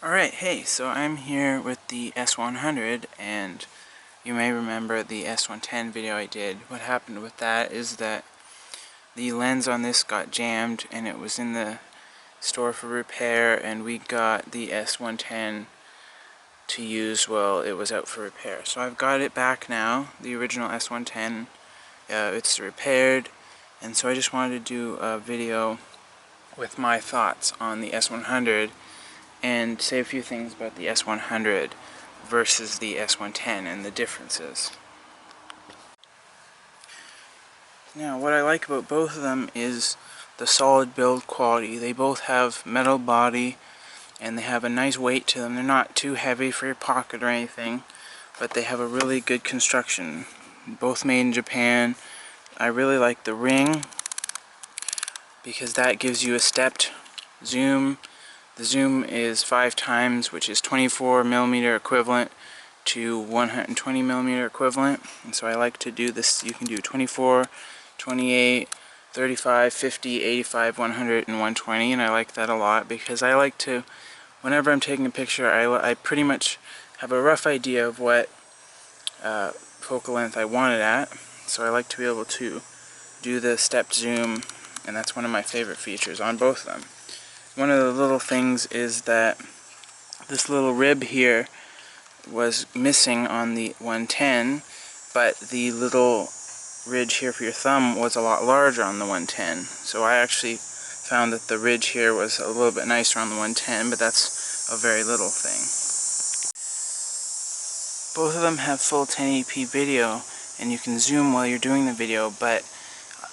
Alright, hey, so I'm here with the S100, and you may remember the S110 video I did. What happened with that is that the lens on this got jammed and it was in the store for repair, and we got the S110 to use while it was out for repair. So I've got it back now, the original S110. It's repaired, and so I just wanted to do a video with my thoughts on the S100 and say a few things about the S100 versus the S110 and the differences. Now, what I like about both of them is the solid build quality. They both have metal body and they have a nice weight to them. They're not too heavy for your pocket or anything, but they have a really good construction. Both made in Japan. I really like the ring because that gives you a stepped zoom. The zoom is 5 times, which is 24mm equivalent to 120mm equivalent. And so I like to do this. You can do 24, 28, 35, 50, 85, 100, and 120. And I like that a lot because I like to, whenever I'm taking a picture, I pretty much have a rough idea of what focal length I want it at. So I like to be able to do the stepped zoom, and that's one of my favorite features on both of them. One of the little things is that this little rib here was missing on the 110, but the little ridge here for your thumb was a lot larger on the 110. So I actually found that the ridge here was a little bit nicer on the 110, but that's a very little thing. Both of them have full 1080p video, and you can zoom while you're doing the video, but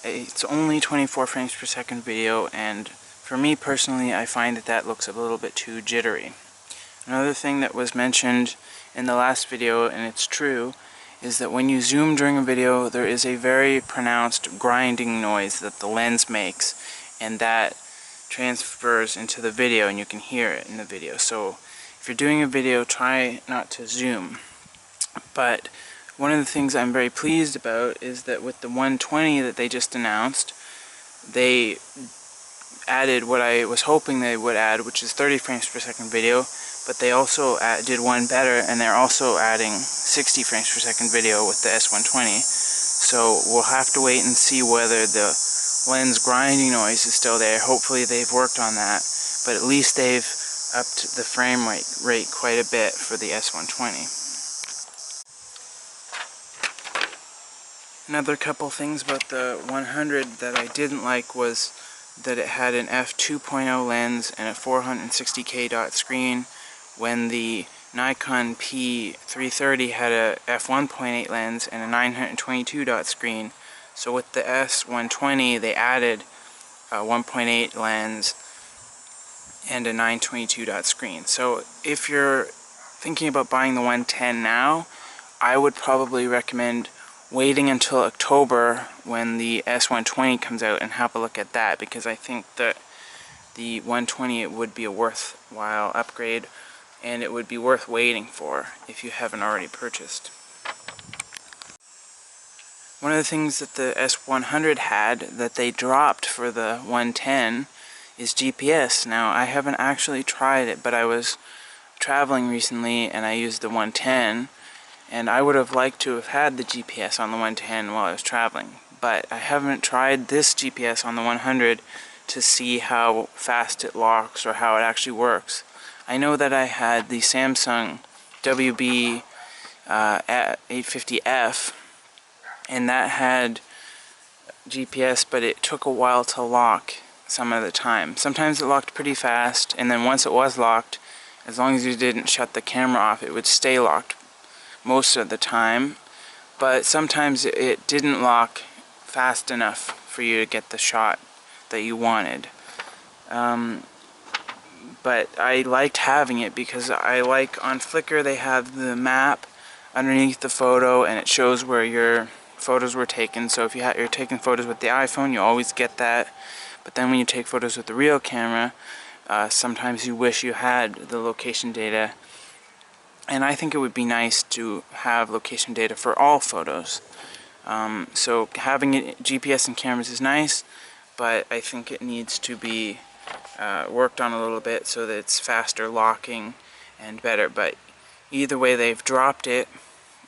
it's only 24 frames per second video, and for me personally, I find that looks a little bit too jittery. Another thing that was mentioned in the last video, and it's true, is that when you zoom during a video, there is a very pronounced grinding noise that the lens makes, and that transfers into the video, and you can hear it in the video. So if you're doing a video, try not to zoom. But one of the things I'm very pleased about is that with the 120 that they just announced, they added what I was hoping they would add, which is 30 frames per second video, but they also did one better, and they're also adding 60 frames per second video with the S120. So we'll have to wait and see whether the lens grinding noise is still there. Hopefully they've worked on that, but at least they've upped the frame rate quite a bit for the S120. Another couple things about the 100 that I didn't like was that it had an f2.0 lens and a 460K dot screen, when the Nikon P330 had a f1.8 lens and a 922 dot screen. So with the S120 they added a 1.8 lens and a 922 dot screen. So if you're thinking about buying the 110 now, I would probably recommend waiting until October when the S120 comes out and have a look at that, because I think that the 120 would be a worthwhile upgrade, and it would be worth waiting for if you haven't already purchased. One of the things that the S100 had that they dropped for the 110 is GPS. Now, I haven't actually tried it, but I was traveling recently and I used the 110, and I would have liked to have had the GPS on the 110 while I was traveling, but I haven't tried this GPS on the 100 to see how fast it locks or how it actually works. I know that I had the Samsung WB 850F, and that had GPS, but it took a while to lock some of the time. Sometimes it locked pretty fast, and then once it was locked, as long as you didn't shut the camera off, it would stay locked most of the time, but sometimes it didn't lock fast enough for you to get the shot that you wanted. But I liked having it because I like, on Flickr they have the map underneath the photo and it shows where your photos were taken. So if you're taking photos with the iPhone, you always get that, but then when you take photos with the real camera, sometimes you wish you had the location data. And I think it would be nice to have location data for all photos. So having GPS in cameras is nice, but I think it needs to be worked on a little bit so that it's faster locking and better. But either way, they've dropped it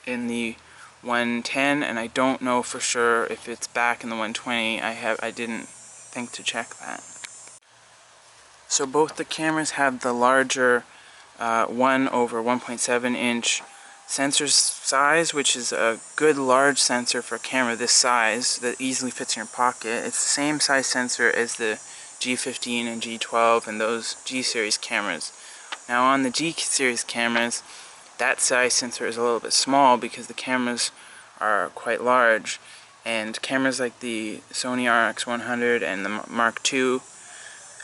in the 110, and I don't know for sure if it's back in the 120. I didn't think to check that. So both the cameras have the larger 1/1.7 inch sensor size, which is a good large sensor for a camera this size that easily fits in your pocket. It's the same size sensor as the G15 and G12 and those G series cameras. Now on the G series cameras, that size sensor is a little bit small because the cameras are quite large, and cameras like the Sony RX100 and the Mark II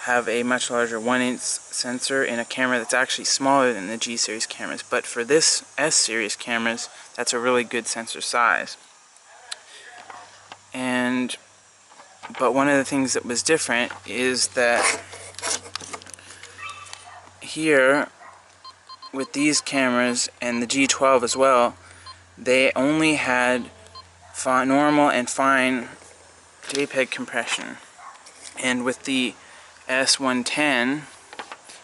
have a much larger 1-inch sensor in a camera that's actually smaller than the G series cameras. But for this S series cameras, that's a really good sensor size. But one of the things that was different is that here with these cameras and the G12 as well, they only had normal and fine JPEG compression. And with the S110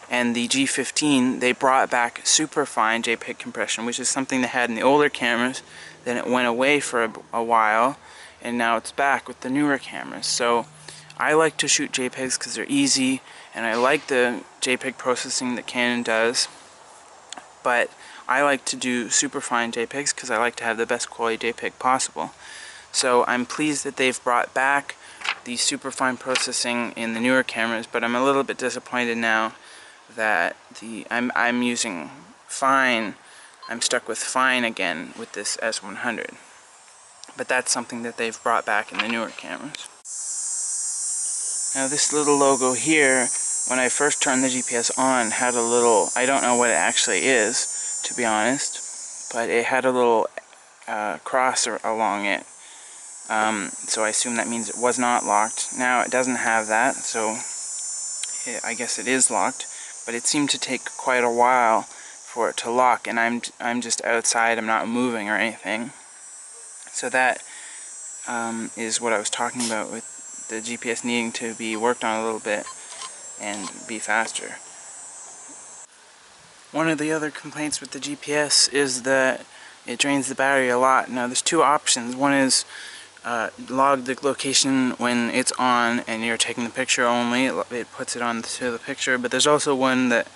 and the G15, they brought back super fine JPEG compression, which is something they had in the older cameras. Then it went away for a while, and now it's back with the newer cameras. So I like to shoot JPEGs because they're easy, and I like the JPEG processing that Canon does. But I like to do super fine JPEGs because I like to have the best quality JPEG possible. So I'm pleased that they've brought back the super fine processing in the newer cameras, but I'm a little bit disappointed now that I'm using fine. I'm stuck with fine again with this S100. But that's something that they've brought back in the newer cameras. Now this little logo here, when I first turned the GPS on, had a little, I don't know what it actually is, to be honest, but it had a little cross along it. So I assume that means it was not locked. Now it doesn't have that, so I guess it is locked. But it seemed to take quite a while for it to lock, and I'm just outside. I'm not moving or anything. So that is what I was talking about with the GPS needing to be worked on a little bit and be faster. One of the other complaints with the GPS is that it drains the battery a lot. Now there's two options. One is log the location when it's on and you're taking the picture only. It puts it onto the picture, but there's also one that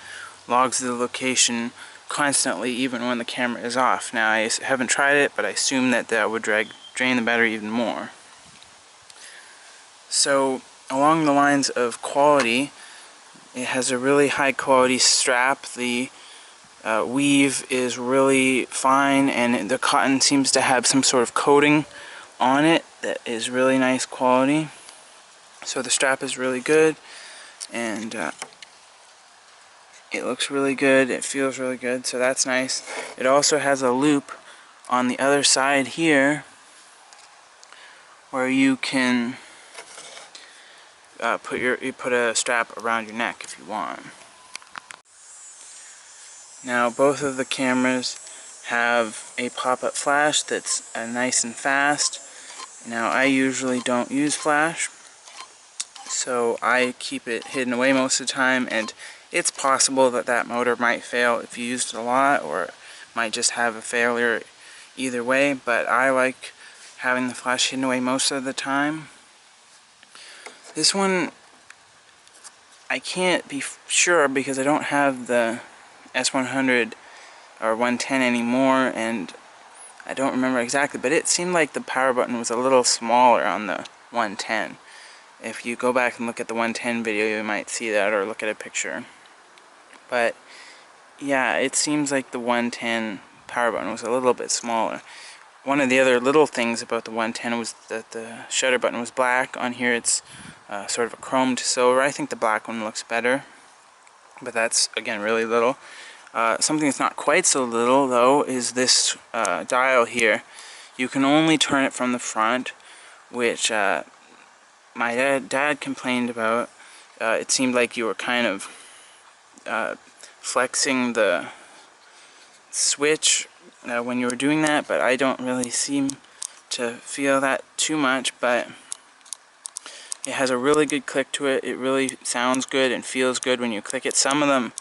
logs the location constantly even when the camera is off. Now I haven't tried it, but I assume that that would drain the battery even more. So along the lines of quality, it has a really high quality strap. The weave is really fine, and the cotton seems to have some sort of coating on it that is really nice quality. So the strap is really good, and it looks really good, it feels really good, so that's nice. It also has a loop on the other side here where you can put a strap around your neck if you want. Now both of the cameras have a pop-up flash that's nice and fast. Now I usually don't use flash, so I keep it hidden away most of the time, and it's possible that that motor might fail if you used it a lot, or it might just have a failure either way, but I like having the flash hidden away most of the time. This one, I can't be sure because I don't have the S100 or 110 anymore, and I don't remember exactly, but it seemed like the power button was a little smaller on the 110. If you go back and look at the 110 video, you might see that, or look at a picture. But yeah, it seems like the 110 power button was a little bit smaller. One of the other little things about the 110 was that the shutter button was black. On here it's sort of a chrome to silver. I think the black one looks better, but that's, again, really little. Something that's not quite so little, though, is this dial here. You can only turn it from the front, which my dad complained about. It seemed like you were kind of flexing the switch when you were doing that, but I don't really seem to feel that too much. But It has a really good click to it. It really sounds good and feels good when you click it. Some of them,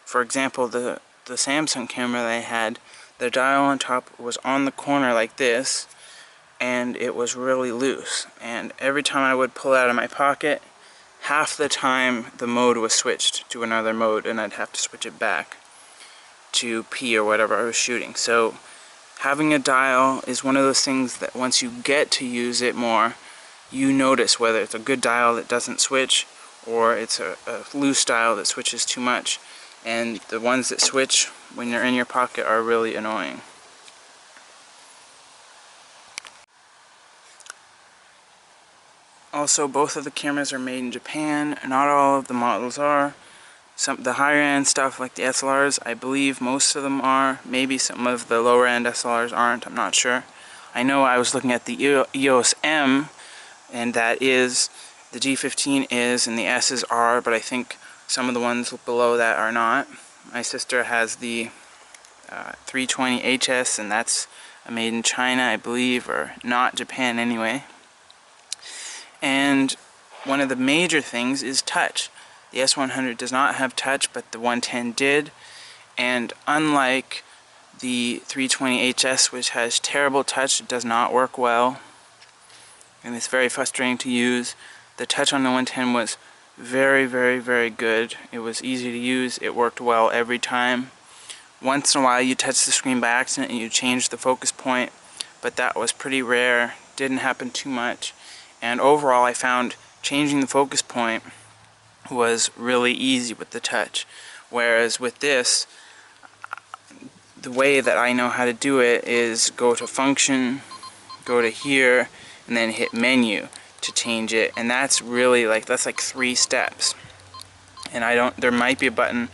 for example, the Samsung camera that I had, the dial on top was on the corner like this, and it was really loose. And every time I would pull it out of my pocket, half the time the mode was switched to another mode, and I'd have to switch it back to P or whatever I was shooting. So having a dial is one of those things that once you get to use it more, you notice whether it's a good dial that doesn't switch or it's a loose dial that switches too much. And the ones that switch when you're in your pocket are really annoying. Also, both of the cameras are made in Japan. Not all of the models are. The higher end stuff like the SLRs, I believe most of them are. Maybe some of the lower end SLRs aren't, I'm not sure. I know I was looking at the EOS M, and that is, the G15 is, and the S's are, but I think some of the ones below that are not. My sister has the 320 HS, and that's made in China, I believe, or not Japan anyway. And one of the major things is touch. The S100 does not have touch, but the 110 did. And unlike the 320 HS, which has terrible touch, it does not work well, and it's very frustrating to use. The touch on the 110 was very, very, very good. It was easy to use. It worked well every time. Once in a while you touch the screen by accident and you change the focus point, but that was pretty rare. Didn't happen too much. And overall I found changing the focus point was really easy with the touch. Whereas with this, the way that I know how to do it is go to function, go to here, and then hit menu to change it. And that's really that's like 3 steps. And there might be a button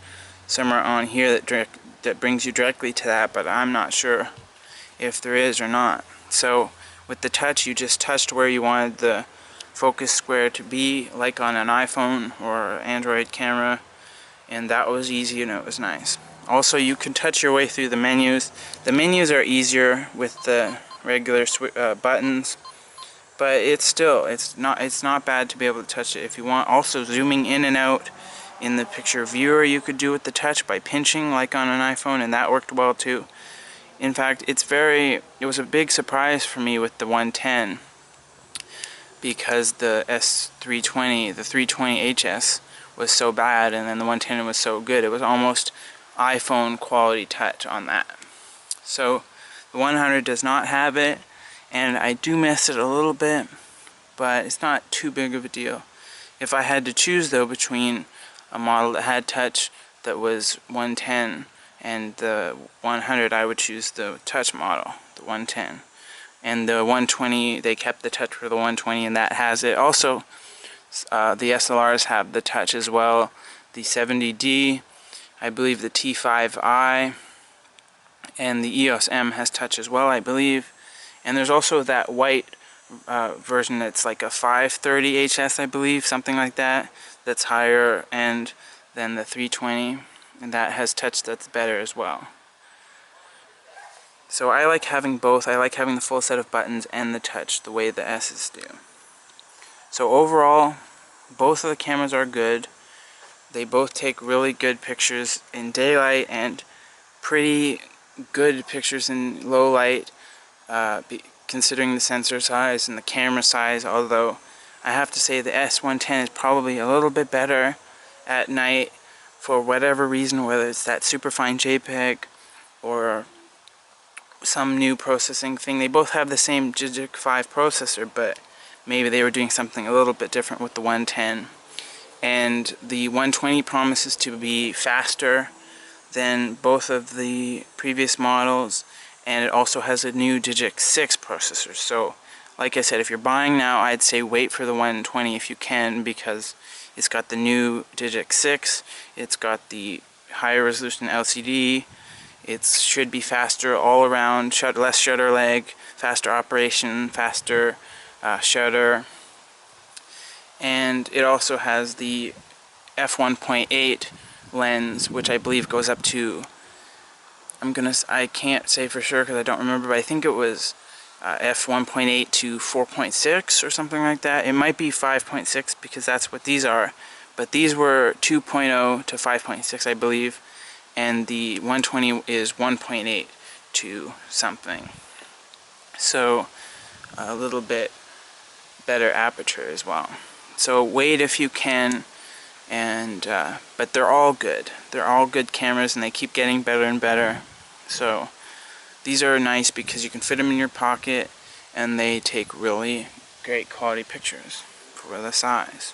somewhere on here that brings you directly to that, but I'm not sure if there is or not. So with the touch, you just touched where you wanted the focus square to be, like on an iPhone or Android camera, and that was easy and it was nice. Also, you can touch your way through the menus. The menus are easier with the regular buttons, but it's not bad to be able to touch it if you want. Also, zooming in and out in the picture viewer you could do with the touch by pinching like on an iPhone, and that worked well too. In fact, it was a big surprise for me with the 110, because the S320, the 320 HS was so bad, and then the 110 was so good. It was almost iPhone quality touch on that. So the 100 does not have it, and I do miss it a little bit, but it's not too big of a deal. If I had to choose though between a model that had touch that was 110 and the 100, I would choose the touch model, the 110. And the 120, they kept the touch for the 120, and that has it. Also, the SLRs have the touch as well. The 70D, I believe the T5i, and the EOS M has touch as well, I believe. And there's also that white version that's like a 530 HS, I believe, something like that, that's higher end than the 320, and that has touch that's better as well. So I like having both. I like having the full set of buttons and the touch, the way the S's do. So overall, both of the cameras are good. They both take really good pictures in daylight and pretty good pictures in low light, considering the sensor size and the camera size, although I have to say the S110 is probably a little bit better at night for whatever reason, whether it's that superfine JPEG or some new processing thing. They both have the same Digic 5 processor, but maybe they were doing something a little bit different with the 110. And the 120 promises to be faster than both of the previous models, and it also has a new Digic 6 processor. So like I said, if you're buying now, I'd say wait for the 120 if you can, because it's got the new Digic 6, it's got the higher resolution LCD, it should be faster all around, less shutter lag, faster operation, faster shutter, and it also has the f1.8 lens, which I believe goes up to, I can't say for sure because I don't remember, but I think it was f1.8 to 4.6 or something like that. It might be 5.6 because that's what these are, but these were 2.0 to 5.6, I believe, and the 120 is 1.8 to something. So a little bit better aperture as well. So wait if you can, and but they're all good. They're all good cameras, and they keep getting better and better. So these are nice because you can fit them in your pocket, and they take really great quality pictures for the size.